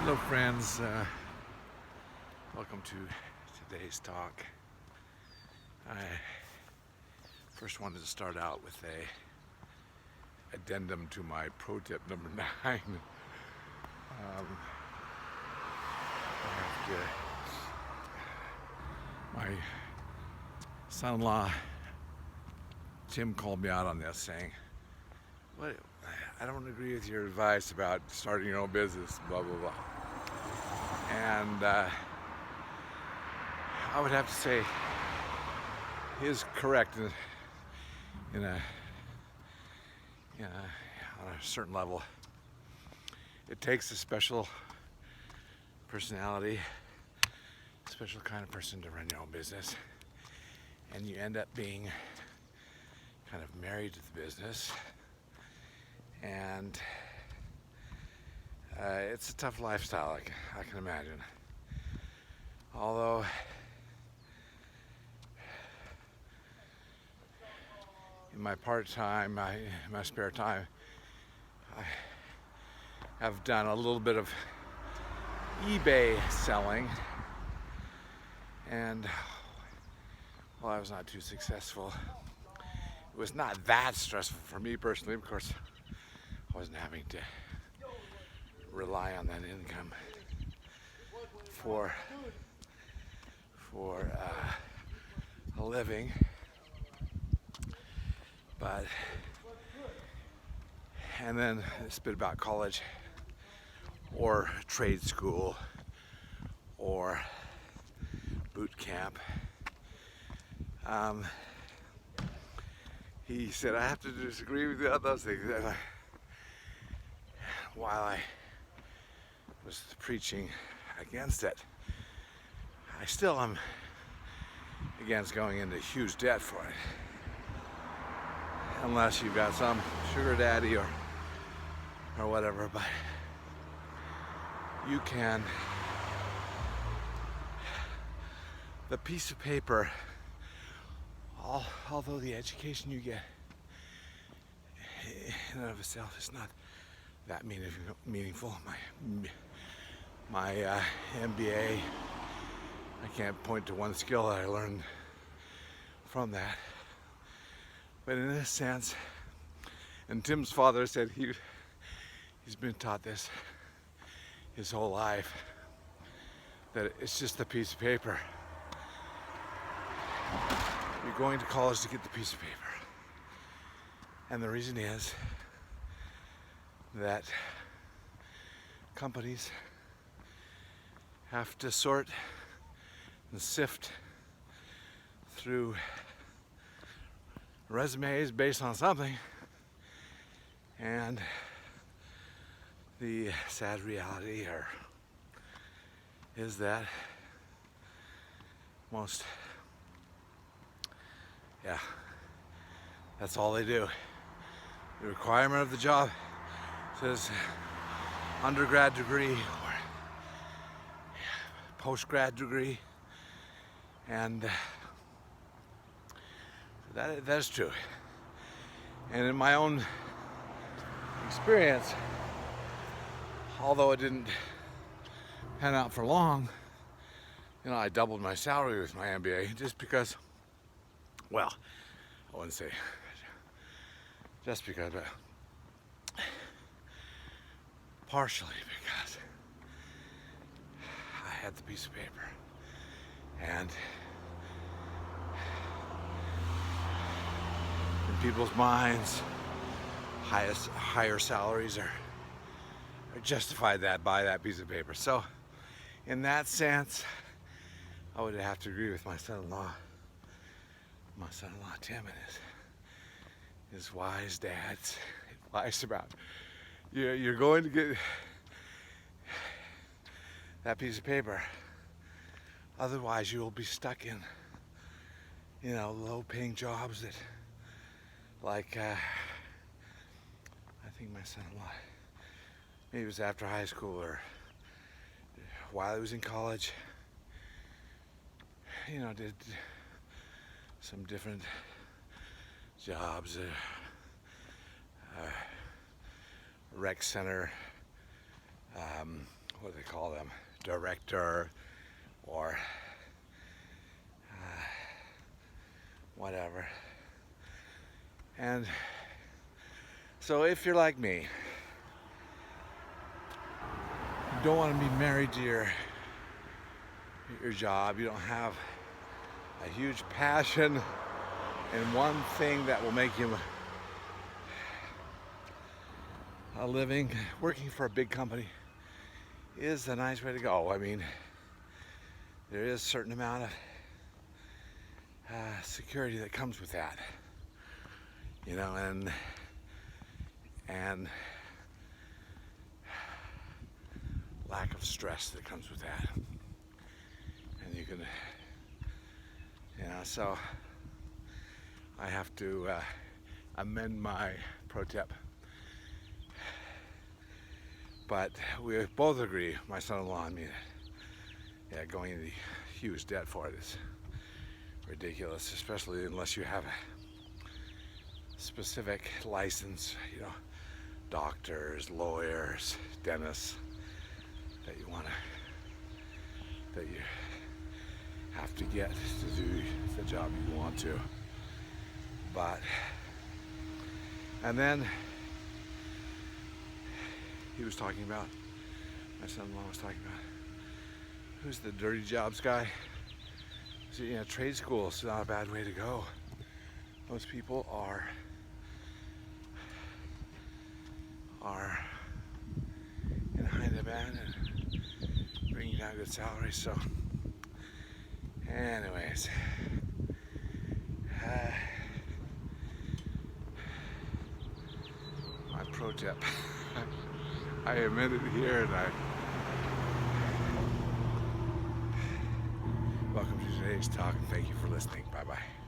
Hello friends, welcome to today's talk. I first wanted to start out with a addendum to my pro tip number 9. I have my son-in-law Tim called me out on this, saying, "What? I don't agree with your advice about starting your own business, blah blah blah." And I would have to say he is correct in a on a certain level. It takes a special personality, a special kind of person to run your own business, and you end up being kind of married to the business, and it's a tough lifestyle, I can imagine. Although in my part-time, my spare time, I have done a little bit of eBay selling, and while I was not too successful, it was not that stressful for me personally. Of course, I wasn't having to rely on that income for a living, but and then it's a bit about college or trade school or boot camp. He said, I have to disagree with you on those things. While I was preaching against it, I still am against going into huge debt for it, unless you've got some sugar daddy or whatever. But you can, the piece of paper, although the education you get in and of itself is not that meaningful. My MBA, I can't point to one skill that I learned from that. But in a sense, and Tim's father said he's been taught this his whole life, that it's just a piece of paper. You're going to college to get the piece of paper. And the reason is that companies have to sort and sift through resumes based on something, and the sad reality is that that's all they do. The requirement of the job says undergrad degree or postgrad degree, and that is true. And in my own experience, although it didn't pan out for long, I doubled my salary with my MBA just because, well, I wouldn't say just because, but partially because I had the piece of paper. And in people's minds, higher salaries are justified by that piece of paper. So in that sense, I would have to agree with my son-in-law Tim, and his wise dad's advice about you're going to get that piece of paper. Otherwise, you will be stuck in, low-paying jobs that, like, I think my son-in-law, maybe it was after high school or while he was in college, did some different jobs, rec center, what do they call them, director or whatever. And so if you're like me, you don't want to be married to your job, you don't have a huge passion in one thing that will make you a living, working for a big company is a nice way to go. I mean, there is a certain amount of security that comes with that, you know, and lack of stress that comes with that. And you can, you know, so I have to amend my pro tip. But we both agree, my son-in-law and me, that going into huge debt for it is ridiculous, especially unless you have a specific license, you know, doctors, lawyers, dentists, that you have to get to do the job you want to. But, and then he was talking about, my son-in-law was talking about, who's the dirty jobs guy? So, you know, trade school is not a bad way to go. Most people are in high demand and bringing down good salaries. So, anyways, my pro tip. I admit it here, and welcome to today's talk, and thank you for listening. Bye-bye.